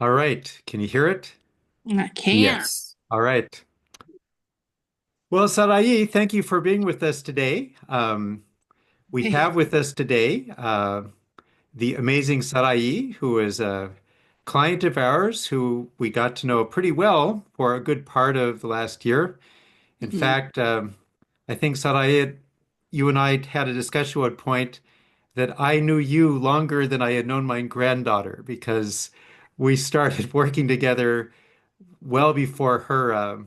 All right. Can you hear it? I can. Yes. All right. Well, Sarai, thank you for being with us today. We Hey. have with us today the amazing Sarai, who is a client of ours who we got to know pretty well for a good part of the last year. In Mhm. fact, I think Sarai, you and I had a discussion at one point that I knew you longer than I had known my granddaughter because we started working together well before her. Uh,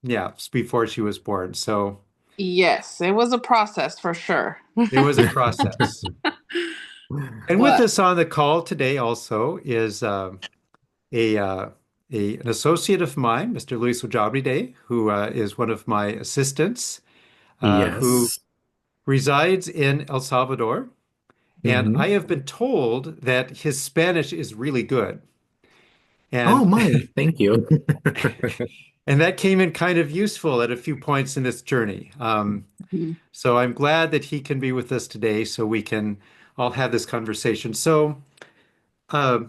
Yeah, before she was born. So Yes, it was a process for sure. it was a process. And with But us on the call today also is a, uh, an associate of mine, Mr. Luis Oyarbide, who is one of my assistants, who Yes. resides in El Salvador. And I Hmm. have been told that his Spanish is really good. Oh And my, thank you. and that came in kind of useful at a few points in this journey. Mhm. So I'm glad that he can be with us today so we can all have this conversation. So,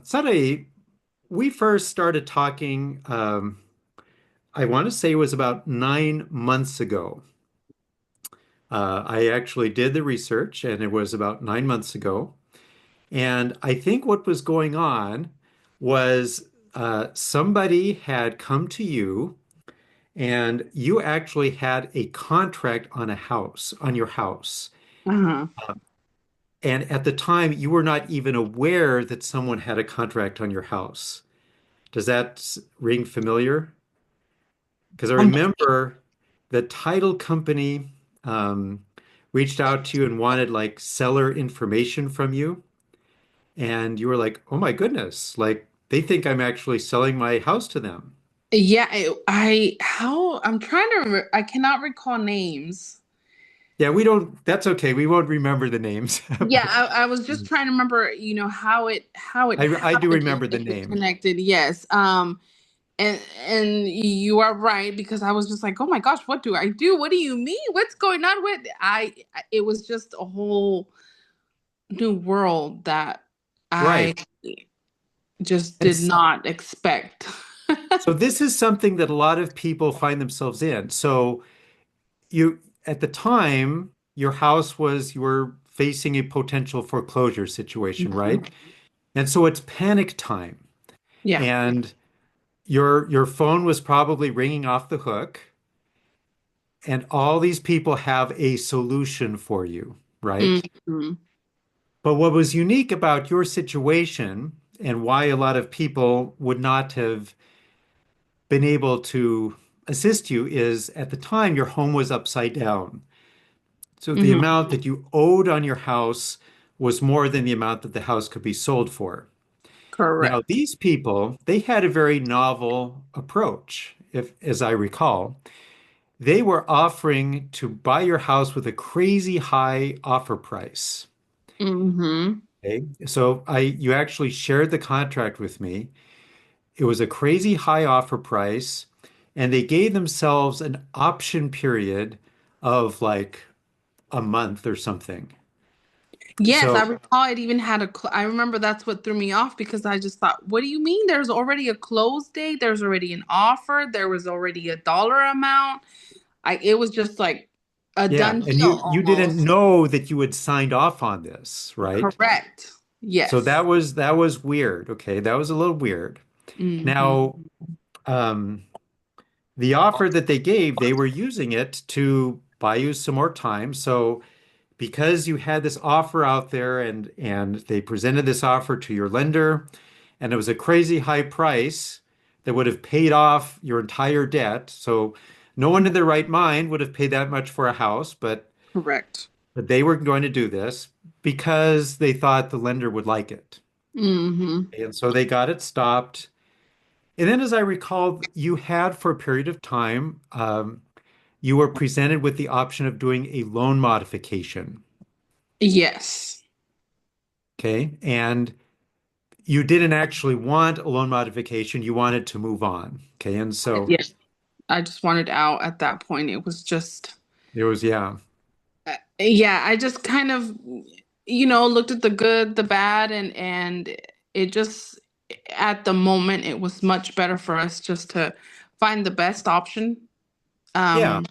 Sarai, we first started talking, I want to say it was about 9 months ago. I actually did the research and it was about 9 months ago. And I think what was going on was somebody had come to you and you actually had a contract on a house, on your house. Uh-huh. And at the time, you were not even aware that someone had a contract on your house. Does that ring familiar? Because I Um, remember the title company um, reached out to you and wanted like seller information from you. And you were like, oh my goodness, like they think I'm actually selling my house to them. yeah, how I'm trying to remember, I cannot recall names. Yeah, we don't, that's okay. We won't remember the names. Yeah, I was just trying to remember, how it I do happened remember the if it name. connected. Yes. And you are right because I was just like, oh my gosh, what do I do? What do you mean? What's going on with it was just a whole new world that I Right. just And did not expect. so this is something that a lot of people find themselves in. So you at the time, your house was you were facing a potential foreclosure situation, Mhm. right? And so it's panic time. Yeah. And your phone was probably ringing off the hook, and all these people have a solution for you, right? Mhm. But what was unique about your situation and why a lot of people would not have been able to assist you is at the time your home was upside down. So the Mhm. amount that you owed on your house was more than the amount that the house could be sold for. Now, Correct. these people, they had a very novel approach, if as I recall. They were offering to buy your house with a crazy high offer price. Mhm. Okay. So you actually shared the contract with me. It was a crazy high offer price, and they gave themselves an option period of like a month or something. Yes, I So recall it even had I remember that's what threw me off because I just thought, what do you mean? There's already a close date, there's already an offer, there was already a dollar amount. It was just like a yeah, done and deal you didn't almost. know that you had signed off on this, right? Correct. So Yes. that was weird. Okay, that was a little weird. Hmm. Now, um, the offer that they gave, they were using it to buy you some more time. So because you had this offer out there and they presented this offer to your lender, and it was a crazy high price that would have paid off your entire debt. So no one in their right mind would have paid that much for a house, Correct. but they were going to do this because they thought the lender would like it. Hmm. And so they got it stopped. And then, as I recall, you had for a period of time, you were presented with the option of doing a loan modification. Yes. Okay. And you didn't actually want a loan modification. You wanted to move on. Okay. And so Yes. I just wanted out at that point. It was just, there was, yeah. yeah, I just kind of, looked at the good, the bad, and it just at the moment it was much better for us just to find the best option, Yeah, um,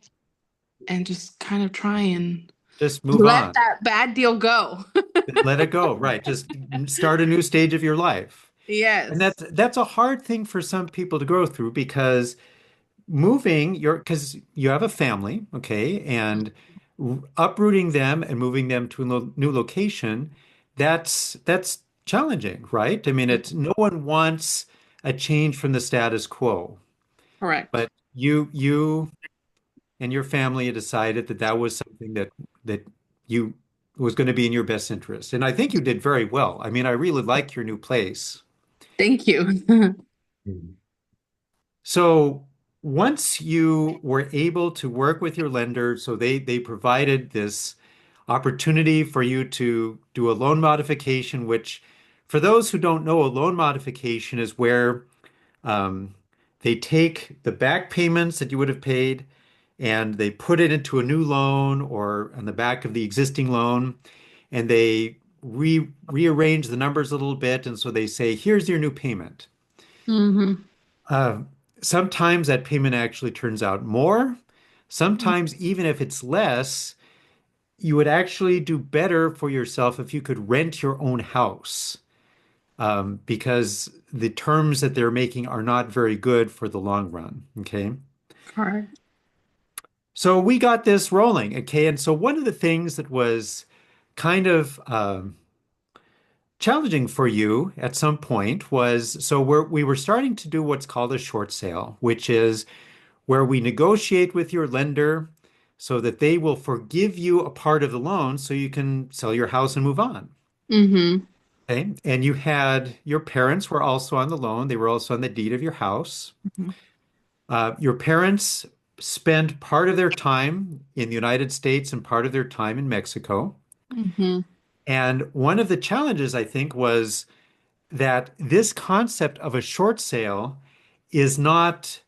and just kind of try and just move let on. that bad deal go. Let it go. Right. Just start a new stage of your life. And Yes. that's a hard thing for some people to go through because because you have a family, okay, and uprooting them and moving them to a new location, that's challenging, right? I mean, it's no one wants a change from the status quo, Correct. but you and your family decided that that was something that you was going to be in your best interest. And I think you did very well. I mean, I really like your new place. Thank you. Mhm. So once you were able to work with your lender, so they provided this opportunity for you to do a loan modification, which for those who don't know, a loan modification is where um, they take the back payments that you would have paid and they put it into a new loan or on the back of the existing loan, and they rearrange the numbers a little bit. And so they say, here's your new payment. Hmm. Uh, Sometimes that payment actually turns out more. Sometimes, even if it's less, you would actually do better for yourself if you could rent your own house, because the terms that they're making are not very good for the long run. Okay. Correct. So we got this rolling. Okay. And so one of the things that was kind of challenging for you at some point was we were starting to do what's called a short sale, which is where we negotiate with your lender so that they will forgive you a part of the loan so you can sell your house and move on. Hmm. Okay. And you had your parents were also on the loan. They were also on the deed of your house. Your parents spent part of their time in the United States and part of their time in Mexico. Hmm. And one of the challenges, I think, was that this concept of a short sale is not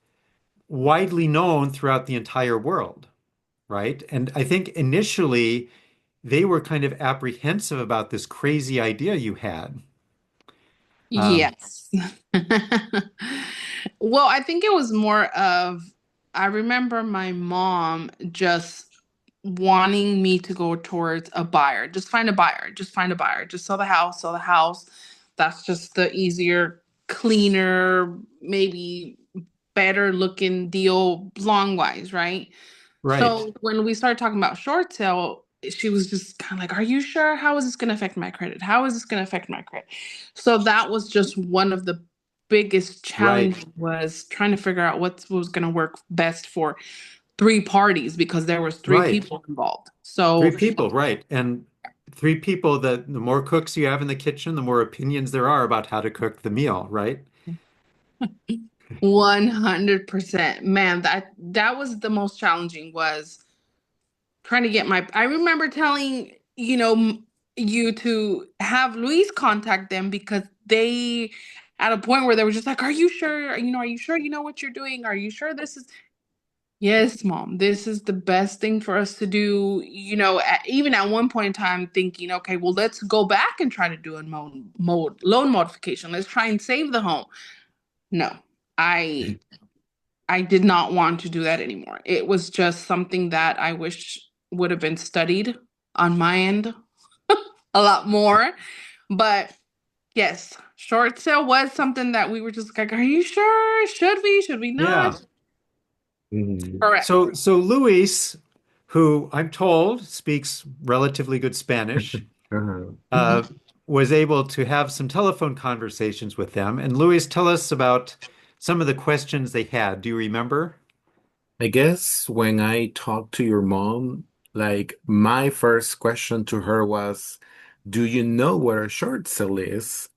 widely known throughout the entire world, right? And I think initially they were kind of apprehensive about this crazy idea you had. Um, Yes. Well, I think it was more of, I remember my mom just wanting me to go towards a buyer. Just find a buyer. Just find a buyer. Just sell the house. Sell the house. That's just the easier, cleaner, maybe better looking deal long wise, right? right, So when we started talking about short sale, she was just kind of like, "Are you sure? How is this going to affect my credit? How is this going to affect my credit?" So that was just one of the biggest right, challenges, was trying to figure out what was going to work best for three parties because there was three right. people involved. Three So people, right. And three people, the more cooks you have in the kitchen, the more opinions there are about how to cook the meal, right? 100%, man, that was the most challenging, was trying to get my, I remember telling, you to have Luis contact them because they, at a point where they were just like, "Are you sure? Are you sure you know what you're doing? Are you sure this is?" Yes, mom, this is the best thing for us to do. Even at one point in time, thinking, okay, well, let's go back and try to do a loan modification. Let's try and save the home. No, I I did not want to do that anymore. It was just something that I wish would have been studied on my end a lot more. But yes, short sale was something that we were just like, "Are you sure? Should we? Should we Yeah. not?" Mhm. Correct. So Luis, who I'm told speaks relatively good Spanish, Uh-huh. uh, was able to have some telephone conversations with them. And Luis, tell us about some of the questions they had. Do you remember? I guess when I talked to your mom, like my first question to her was, do you know what a short sale is?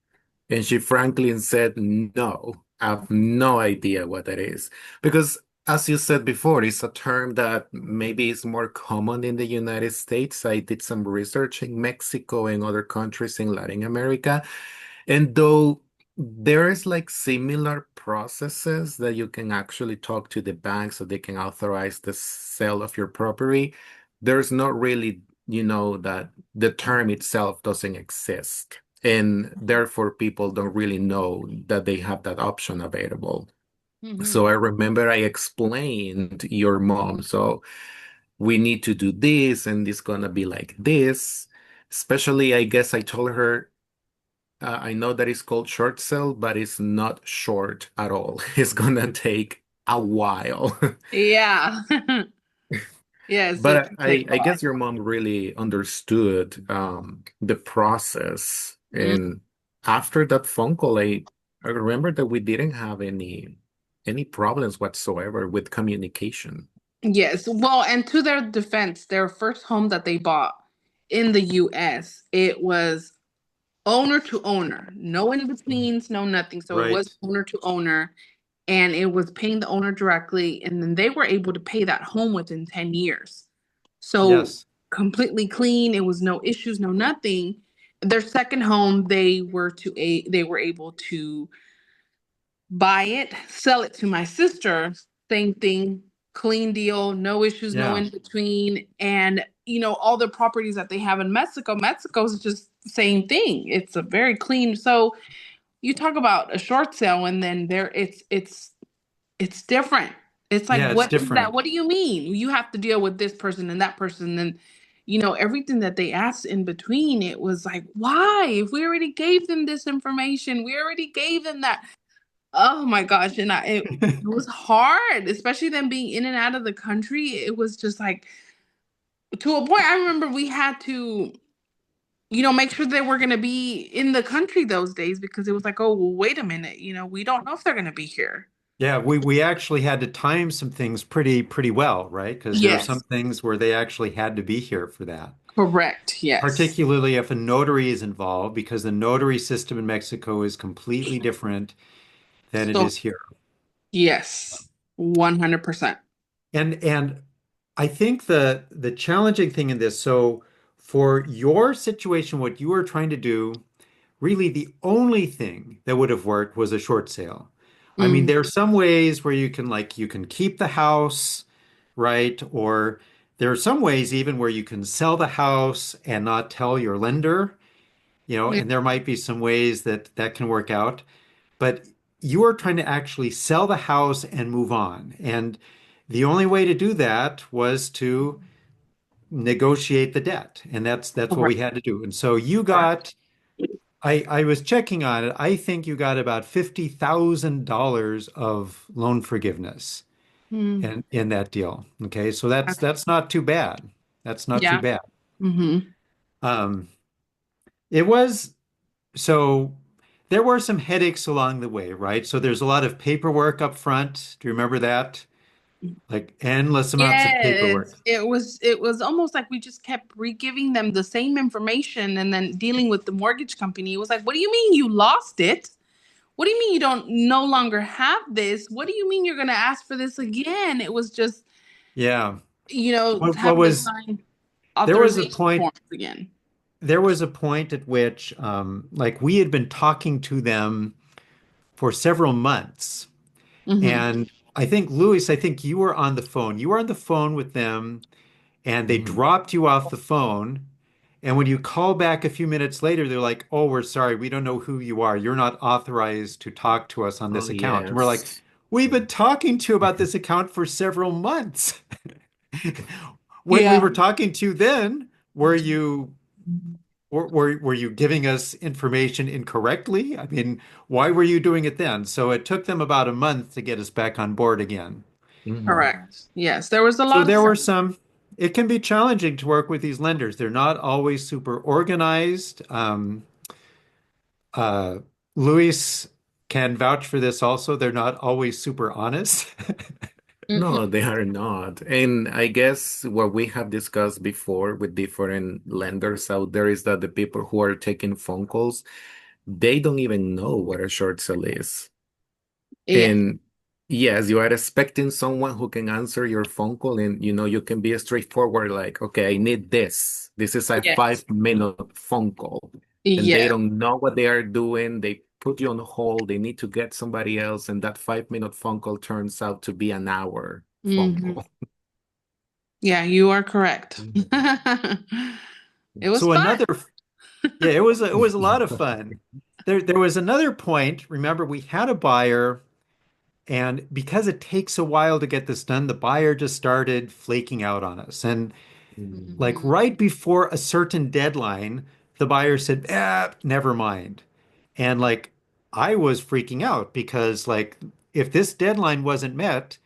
And she frankly said, no, I have no idea what that is. Because as you said before, it's a term that maybe is more common in the United States. I did some research in Mexico and other countries in Latin America. And though there is like similar processes that you can actually talk to the bank so they can authorize the sale of your property, there's not really, that the term itself doesn't exist. And therefore people don't really know that they have that option available. Hmm. So I remember I explained your mom, so we need to do this and it's gonna be like this. Especially, I guess I told her, I know that it's called short sale, but it's not short at all. It's gonna take a while. Yeah. Yes, it But can take I a while. guess your mom really understood the process. And after that phone call, I remember that we didn't have any problems whatsoever with communication. Yes. Well, and to their defense, their first home that they bought in the US, it was owner to owner, no in betweens, no nothing. So it was Right. owner to owner, and it was paying the owner directly. And then they were able to pay that home within 10 years. So Yes. completely clean. It was no issues, no nothing. Their second home, they were able to buy it, sell it to my sister, same thing, clean deal, no issues, no Yeah. in between. And all the properties that they have in Mexico, Mexico's just same thing. It's a very clean. So you talk about a short sale and then it's different. It's like, Yeah, it's what is that? different. What do you mean? You have to deal with this person and that person and everything that they asked in between. It was like, why? If we already gave them this information, we already gave them that. Oh my gosh, and it was hard, especially them being in and out of the country. It was just like to a point. I remember we had to, make sure they were going to be in the country those days because it was like, oh, well, wait a minute, we don't know if they're going to be here. Yeah, we actually had to time some things pretty well, right? Because there are some Yes, things where they actually had to be here for that. correct. Yes. Particularly if a notary is involved, because the notary system in Mexico is completely different than it So is here. yes, 100%. And I think the challenging thing in this, so for your situation, what you were trying to do, really the only thing that would have worked was a short sale. I mean, Mm, there are some ways where you can keep the house, right? Or there are some ways even where you can sell the house and not tell your lender, yeah. and there might be some ways that that can work out. But you are trying to actually sell the house and move on. And the only way to do that was to negotiate the debt. And that's what we Correct. had to do. And so you Correct. got, I was checking on it. I think you got about $50,000 of loan forgiveness Mm, in that deal. Okay. So that's not too bad. That's not too yeah. bad. Mm-hmm. Um, it was so there were some headaches along the way, right? So there's a lot of paperwork up front. Do you remember that? Like endless amounts of paperwork. Yes, it was almost like we just kept re-giving them the same information and then dealing with the mortgage company. It was like, what do you mean you lost it? What do you mean you don't no longer have this? What do you mean you're gonna ask for this again? It was just, Yeah. What having to was sign there was a authorization point forms again. there was a point at which like we had been talking to them for several months. Hmm. And I think Louis, I think you were on the phone. You were on the phone with them and they Mhm. dropped you off the phone. And when you call back a few minutes later, they're like, "Oh, we're sorry. We don't know who you are. You're not authorized to talk to us on Oh, this account." And we're like, yes. "We've been talking to you about this account for several months." When we Yeah. were talking to you then, were you giving us information incorrectly? I mean, why were you doing it then? So it took them about a month to get us back on board again. Mhm. Correct. Yes, there was a So lot of there were some, it can be challenging to work with these lenders. They're not always super organized. Uh, Luis can vouch for this also. They're not always super honest. Mm-mm. No, they are not. And I guess what we have discussed before with different lenders out there is that the people who are taking phone calls, they don't even know what a short sale is. Yeah. And yes, you are expecting someone who can answer your phone call and you can be straightforward like, okay, I need this. This is a Yes. 5-minute phone call. And they Yeah. don't know what they are doing. They put you on hold. They need to get somebody else. And that 5-minute phone call turns out to be an hour phone Hmm. call. Yeah, you are correct. Mhm. It was So fun. Yeah, it was a lot of fun. There was another point. Remember, we had a buyer, and because it takes a while to get this done, the buyer just started flaking out on us. And like Mhm. right before a certain deadline, the buyer said, never mind. And like I was freaking out because like if this deadline wasn't met,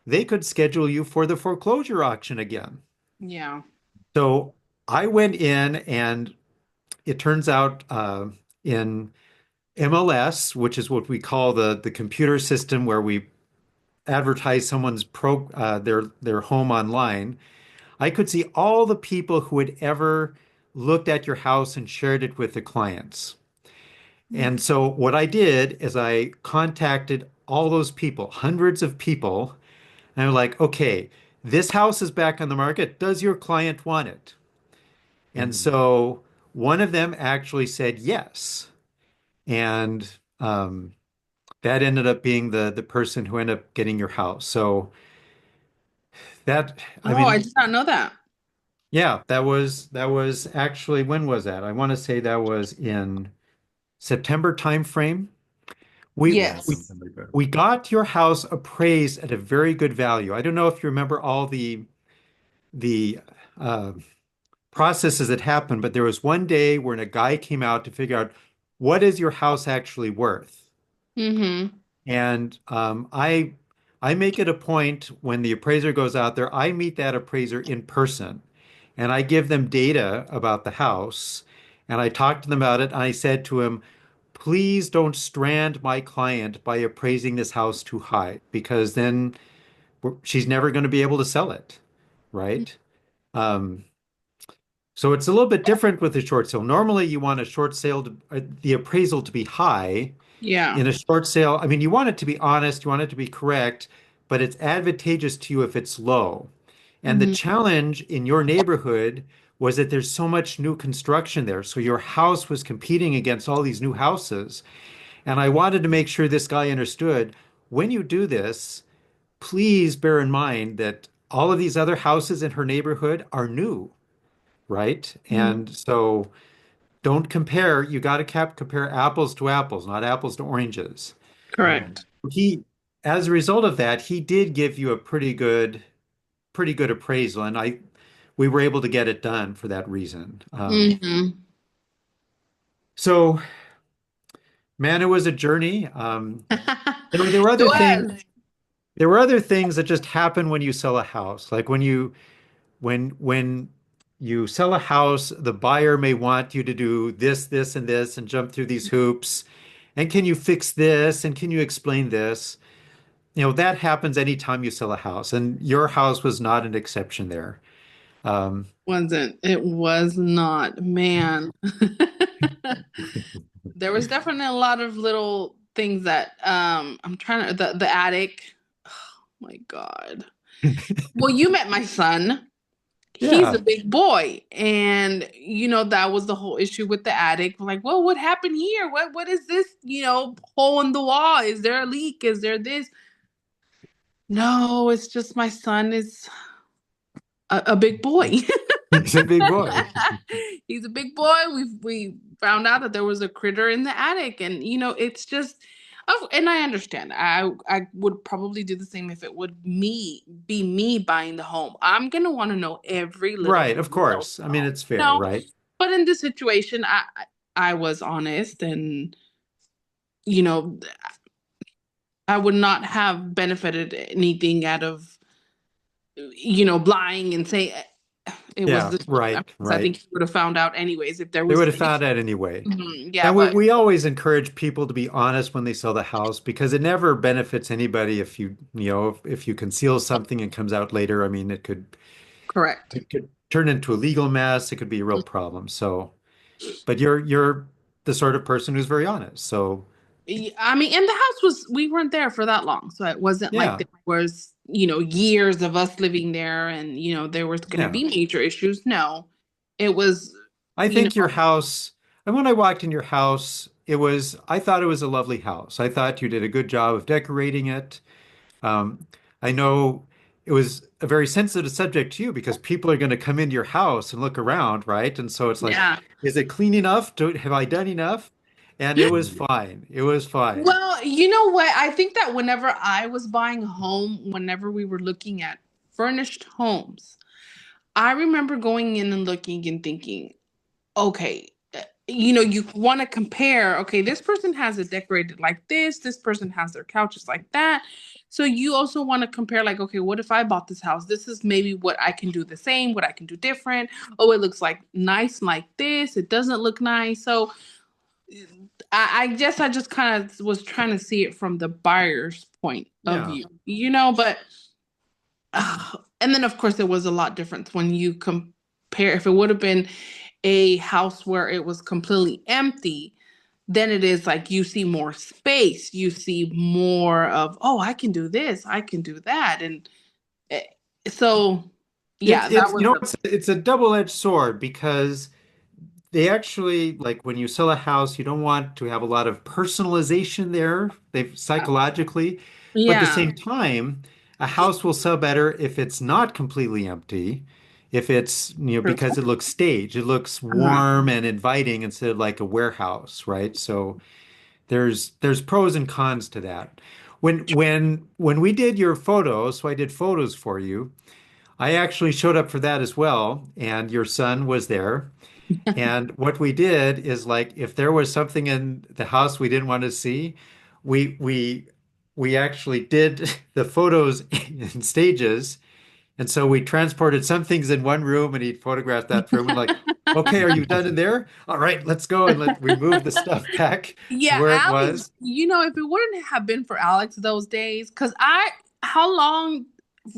they could schedule you for the foreclosure auction again. Yeah. So I went in and it turns out in MLS, which is what we call the computer system where we advertise someone's their home online, I could see all the people who had ever looked at your house and shared it with the clients. And so what I did is I contacted all those people, hundreds of people, and I'm like, okay, this house is back on the market. Does your client want it? And Mhm. so one of them actually said yes. And that ended up being the person who ended up getting your house. So that, I Oh, I mean, did not know that. yeah, that was actually when was that? I want to say that was in September timeframe. We Yeah, we Yes. something like that. we got your house appraised at a very good value. I don't know if you remember all the uh, processes that happened, but there was one day when a guy came out to figure out what is your house actually worth. Mm-hmm. And I make it a point when the appraiser goes out there, I meet that appraiser in person and I give them data about the house and I talk to them about it. And I said to him, please don't strand my client by appraising this house too high because then she's never going to be able to sell it, right? Um, so it's a little bit different with the short sale. Normally, you want a short sale the appraisal to be high. Yeah. In a short sale, I mean, you want it to be honest, you want it to be correct, but it's advantageous to you if it's low. And the Mm-hmm. challenge in your neighborhood was that there's so much new construction there. So your house was competing against all these new houses. And I wanted to make sure this guy understood when you do this, please bear in mind that all of these other houses in her neighborhood are new, right? Mm-hmm. And so don't compare. You got to compare apples to apples, not apples to oranges. Mhm. Correct. He, as a result of that, he did give you a pretty good appraisal, and we were able to get it done for that reason. Mm-hmm. So, man, it was a journey. There were It other things. was. There were other things that just happen when you sell a house. Like when you sell a house, the buyer may want you to do this, this, and this, and jump through these hoops. And can you fix this? And can you explain this? That happens anytime you sell a house, and your house was not an exception there. Um, Wasn't. It was not. Man. There was definitely a lot of little things that I'm trying to the attic. Oh my God. Well, you met my son. He's a yeah, big boy. And that was the whole issue with the attic. Like, well, what happened here? What is this, hole in the wall? Is there a leak? Is there this? No, it's just my son is a big boy. he's a big boy. He's a big boy. We found out that there was a critter in the attic, and it's just. Oh, and I understand. I would probably do the same if it would be me buying the home. I'm gonna want to know every little Right, of detail course. of I the mean, home. it's fair, No, right? but in this situation, I was honest, and you know I would not have benefited anything out of lying and say it was Yeah, this way. right, Because I think right. he would have found out anyways if there They was would an have found issue. out anyway. Yeah, And we, but we always encourage people to be honest when they sell the house because it never benefits anybody if if you conceal something and comes out later. I mean, it could correct. it could turn into a legal mess. It could be a real problem. So, but you're the sort of person who's very honest. So, I mean, and the house we weren't there for that long, so it wasn't like yeah, there was, years of us living there and, there was going to yeah. be major issues. No, it was, I you think your know, house, and when I walked in your house, I thought it was a lovely house. I thought you did a good job of decorating it. Um, I know it was a very sensitive subject to you because people are going to come into your house and look around, right? And so it's like, Yeah. is it clean enough? Have I done enough? And it was fine. It was fine. Well, you know what? I think that whenever I was buying a home, whenever we were looking at furnished homes, I remember going in and looking and thinking, okay, you want to compare, okay, this person has it decorated like this person has their couches like that. So you also want to compare, like, okay, what if I bought this house? This is maybe what I can do the same, what I can do different. Oh, it looks like nice like this. It doesn't look nice. So I guess I just kind of was trying to see it from the buyer's point of Yeah. view, but and then of course it was a lot different when you compare. If it would have been a house where it was completely empty, then it is like you see more space, you see more of, oh, I can do this, I can do that, and eh, so yeah, that It's was a it's a double-edged sword because they actually like when you sell a house, you don't want to have a lot of personalization there, they psychologically, but at the yeah, same time, a house will sell better if it's not completely empty, if it's, true. because it looks staged, it looks Uh-huh. warm and inviting instead of like a warehouse, right? So there's pros and cons to that. When we did your photos, so I did photos for you. I actually showed up for that as well, and your son was there. And what we did is like if there was something in the house we didn't want to see, we we we actually did the photos in stages. And so we transported some things in one room and he photographed that room and like, okay, are you done in there? All right, let's go and we move the stuff back to Yeah, where it Alex, was. if it wouldn't have been for Alex those days, because how long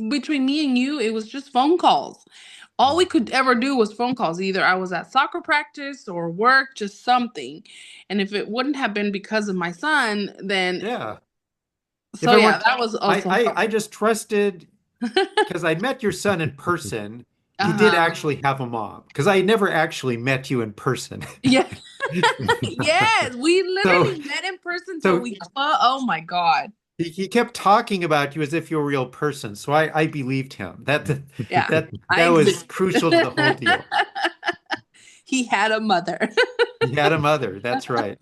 between me and you, it was just phone calls. All we could ever do was phone calls. Either I was at soccer practice or work, just something. And if it wouldn't have been because of my son, then Yeah. If so it yeah, weren't, that was also I helpful. just trusted because I met your son in person. He did Uh-huh. actually have a mom because I had never actually met you in person. Yeah. Yes, we So, literally met in person till so we oh my God. he kept talking about you as if you were a real person. So I believed him. Yeah, I That was exist. crucial to the whole deal. He had a mother. He had a mother. That's right.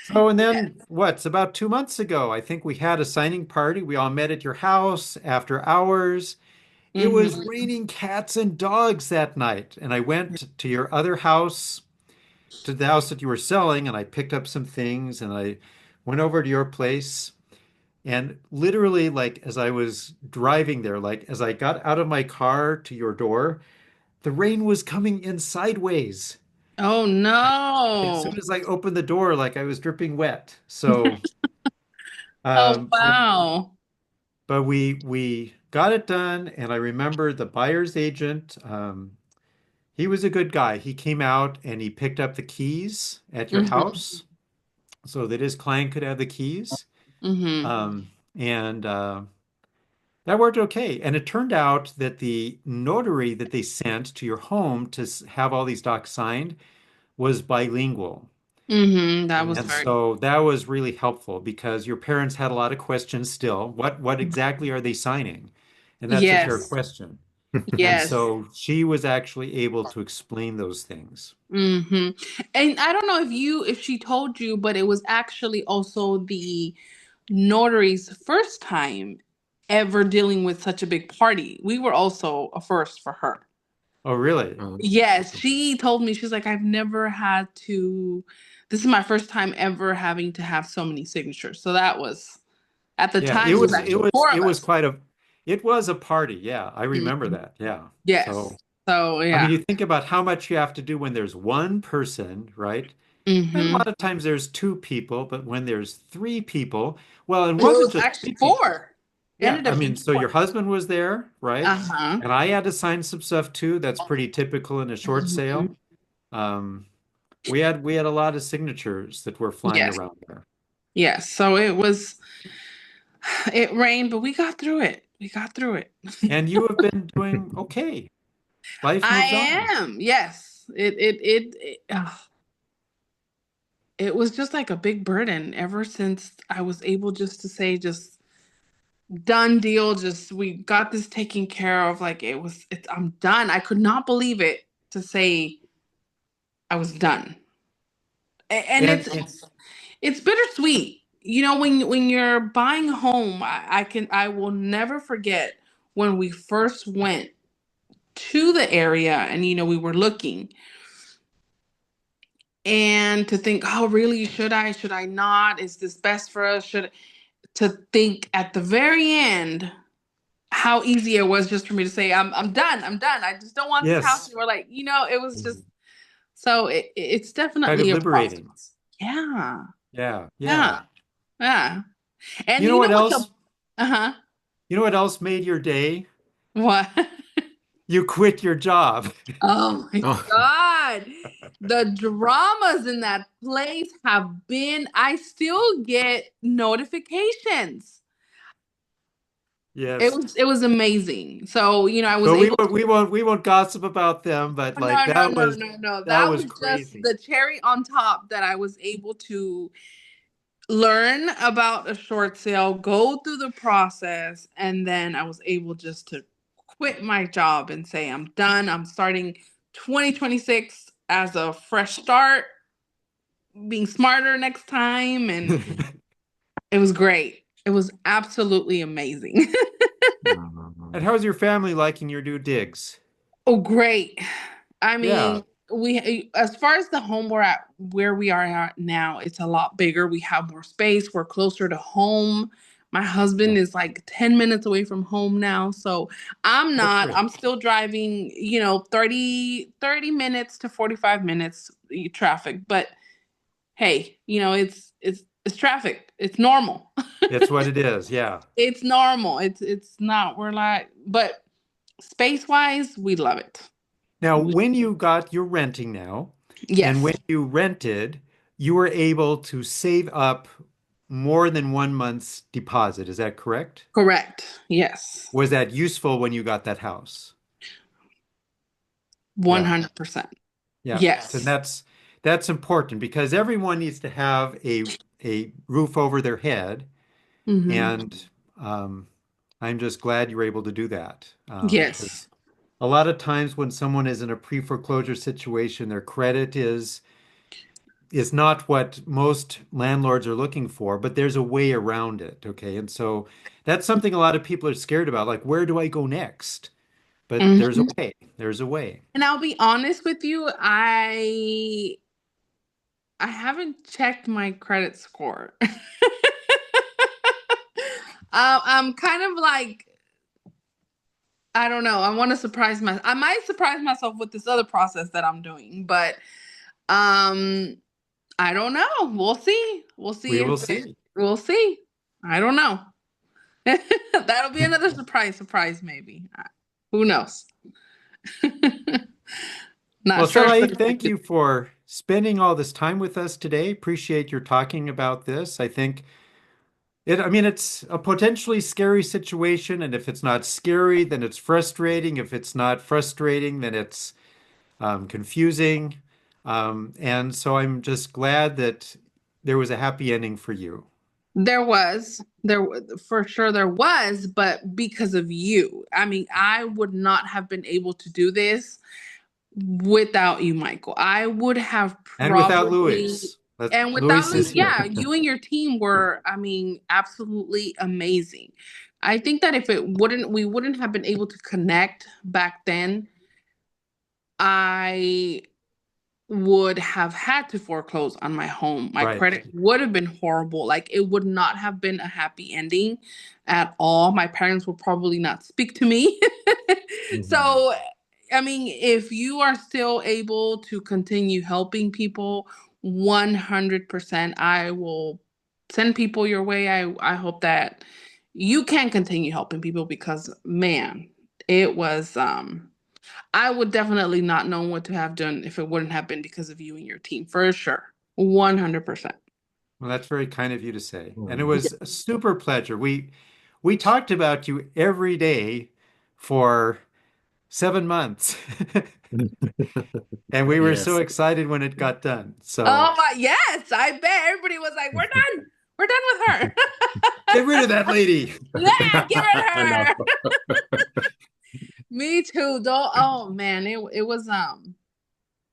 So, and Yes. then what's about 2 months ago, I think we had a signing party. We all met at your house after hours. It was Hmm. raining cats and dogs that night. And I went to your other house, to the house that you were selling, and I picked up some things and I went over to your place. And literally, like as I was driving there, like as I got out of my car to your door, the rain was coming in sideways. Oh As no. soon as I opened the door, like I was dripping wet. So, Oh um, wow. but we got it done, and I remember the buyer's agent. He was a good guy. He came out and he picked up the keys at your Hmm. house so that his client could have the keys. Hmm. And that worked okay. And it turned out that the notary that they sent to your home to have all these docs signed was bilingual. That was And very so that was really helpful because your parents had a lot of questions still. What exactly are they signing? And that's a fair yes. question. And Yes. so she was actually able to explain those things. Hmm. And I don't know if she told you, but it was actually also the notary's first time ever dealing with such a big party. We were also a first for her. Oh, really? Yes, she told me, she's like, I've never had to, this is my first time ever having to have so many signatures. So that was, at the Yeah, time, it was actually four it of was us. quite it was a party. Yeah, I remember Mhm. that. Yeah. Yes. So, So I mean, yeah. you think about how much you have to do when there's one person, right? And a Hmm. lot of times there's two people, but when there's three people, well, it Well, it wasn't was just actually three people. four. Yeah, Ended I up mean, being so your four. husband was there, right? Uh-huh. And I had to sign some stuff too. That's pretty typical in a short Hmm. sale. Um, we had a lot of signatures that were flying Yes. around there. Yes. So it rained, but we got through it. We got through it. And you have been doing okay. Life moves I on. am. Yes. It was just like a big burden ever since I was able just to say, just done deal. Just we got this taken care of. Like I'm done. I could not believe it to say I was done. And And, it's and it's bittersweet. You know, when you're buying a home, I will never forget when we first went to the area and we were looking and to think, oh, really, should I not? Is this best for us? Should to think at the very end how easy it was just for me to say, I'm done. I'm done. I just don't want this house yes, anymore. Like, it was just so it's kind of definitely a liberating. process. Yeah. Yeah, yeah. Yeah. Yeah. And You know you know what what the else? uh-huh. You know what else made your day? What? You quit your job. Oh my Oh, God. The dramas in that place have been, I still get notifications. It Yes. was it was amazing. So, I was But we able won't, to we won't, we won't gossip about them, but like no, no, no, no, no. that That was was just crazy. the cherry on top that I was able to learn about a short sale, go through the process, and then I was able just to quit my job and say, I'm done. I'm starting 2026 as a fresh start, being smarter next time. And it was great. It was absolutely amazing. And how's your family liking your new digs? Oh, great. I Yeah. mean, as far as the home we're at, where we are at now, it's a lot bigger. We have more space. We're closer to home. My Yeah. husband is like 10 minutes away from home now. So That's great. I'm still driving, 30 minutes to 45 minutes traffic. But hey, it's traffic. It's normal. It's what it is. Yeah. It's normal. It's not, we're like, but space wise, we love it. Now, We, when you got, you're renting now, and yes. when you rented, you were able to save up more than 1 month's deposit. Is that correct? Correct. Yes. Was that useful when you got that house? Yeah. 100%. Yeah. So Yes. that's important because everyone needs to have a roof over their head. Hmm. And I'm just glad you were able to do that. Yes. Because a lot of times when someone is in a pre-foreclosure situation, their credit is not what most landlords are looking for, but there's a way around it. Okay. And so that's something a lot of people are scared about. Like, where do I go next? But there's a Hmm. way. There's a way. And I'll be honest with you, I haven't checked my credit score. I'm kind of like, I don't know. I want to surprise my I might surprise myself with this other process that I'm doing, but um I don't know. We'll see. We'll see We will if see. we'll see. I don't know. That'll be another surprise maybe. Who knows? Well, Not sure. Sarai, thank you for spending all this time with us today. Appreciate your talking about this. I mean, it's a potentially scary situation, and if it's not scary, then it's frustrating. If it's not frustrating, then it's confusing. And so I'm just glad that there was a happy ending for you. For sure there was, but because of you. I mean, I would not have been able to do this without you, Michael. I would have And without probably, Louis. But and without Louis Louis, is here. yeah, you and your team were, I mean, absolutely amazing. I think that if we wouldn't have been able to connect back then, I would have had to foreclose on my home. My Right. credit would have been horrible. Like it would not have been a happy ending at all. My parents would probably not speak to me. Mhm. So, I mean, if you are still able to continue helping people, 100%, I will send people your way. I hope that you can continue helping people because man, it was I would definitely not know what to have done if it wouldn't have been because of you and your team, for sure. 100%. Well, that's very kind of you to say. And it Oh. was a super pleasure. We talked about you every day for 7 months. And we were so Yes. excited when it got done. So Oh my, yes, I bet everybody was like, we're done. We're done with her. Get rid of that lady. Yeah, get rid of I know. her. Me too. Though. Oh man, it was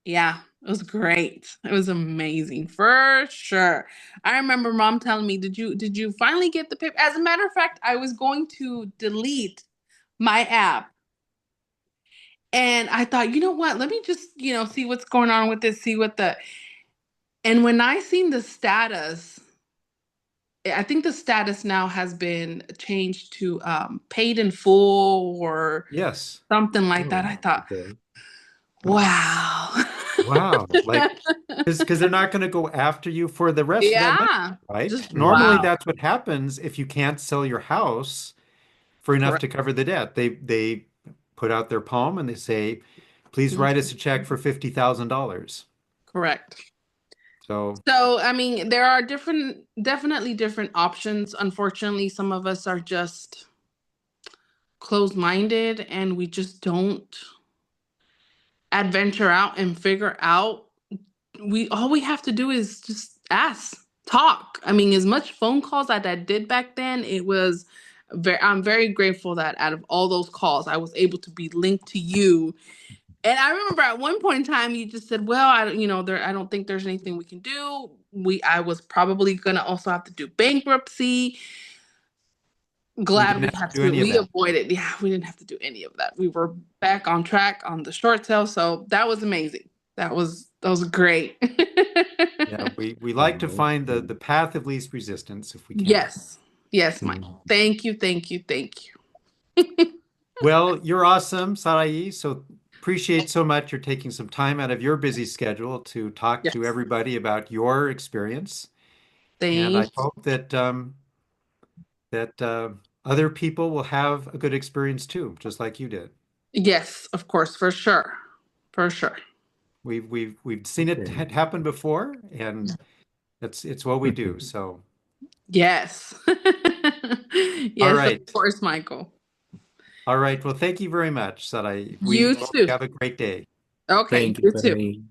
yeah, it was great. It was amazing for sure. I remember mom telling me, "Did you finally get the paper?" As a matter of fact, I was going to delete my app, and I thought, you know what? Let me just see what's going on with this. See what the and when I seen the status, I think the status now has been changed to paid in full or Yes. something like that. Oh, I thought, okay. wow. Wow. Like, because they're not going to go after you for the rest of that money, Yeah, right? just Normally, Mhm. wow. that's what happens if you can't sell your house for enough Correct. to cover the debt. They put out their palm and they say, please write us a check for $50,000. Correct. So, So, I mean, there are definitely different options. Unfortunately, some of us are just closed-minded and we just don't adventure out and figure out. We all we have to do is just ask, talk. I mean, as much phone calls that I did back then, I'm very grateful that out of all those calls, I was able to be linked to you. And I remember at one point in time, you just said, "Well, I don't, I don't think there's anything we can do." I was probably gonna also have to do bankruptcy. we Glad didn't we have to had do to. any of We that. avoided. Yeah, we didn't have to do any of that. We were back on track on the short sale, so that was amazing. That was great. Yeah, we like to Oh, find the okay. path of least resistance if we can. Yes, yes, Mm. Michael. Thank you, thank you, thank you. Well, you're awesome, Sarai. So appreciate so much you're taking some time out of your busy schedule to talk to Yes, everybody about your experience. And I thank. hope that other people will have a good experience too, just like you did. Yes, of course, for sure, for sure. We've seen it Okay. happen before, and it's what we do. So, Yes, all yes, of right, course, Michael. all right. Well, thank you very much, Sarai. We You hope too. you have a great day. Okay, Thank you, you too. Penny.